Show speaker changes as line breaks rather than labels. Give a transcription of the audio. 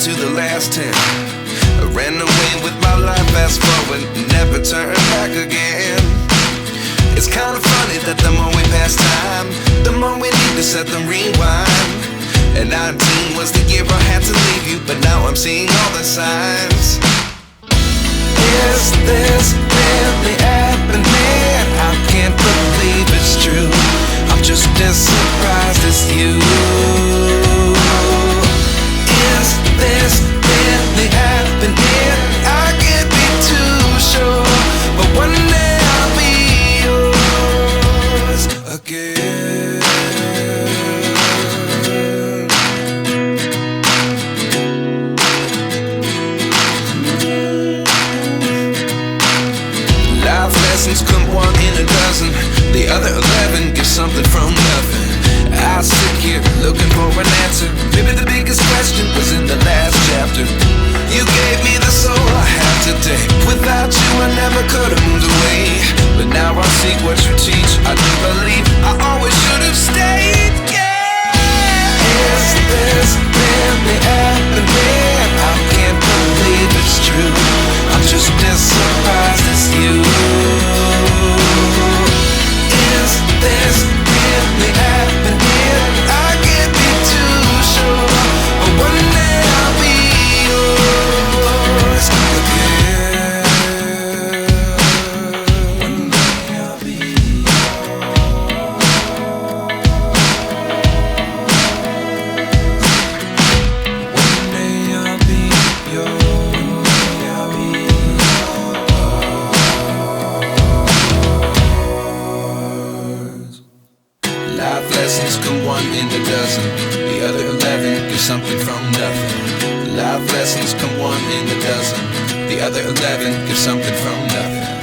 to the last 10. I ran away with my life, fast forward, never turn back again. It's kinda funny that the more we pass time, the more we need to set them rewind. And 19 was the year I had to leave you, but now I'm seeing all the signs. Is this really happening? I can't believe it's true. I'm just as surprised as you. Is this really happening? I can't be too sure, but one day I'll be yours again. Life lessons come one in a dozen. The other 11 get something from nothing. I sit here looking for an answer. Maybe the biggest question was in the last chapter. You gave me the soul I have today. Without you I never could have moved away. But now I see what you teach. I do believe I always should have stayed. Yeah. Is this really happening? I can't believe it's true. I'm just as surprised as you. Is this really happening? I can't be too sure, but one day I'll be yours again. One day I'll be yours. One day I'll be yours. I'll be yours. Life lessons come one in a dozen. The other 11 get something from nothing. Life lessons come one in a dozen. The other 11 get something from nothing.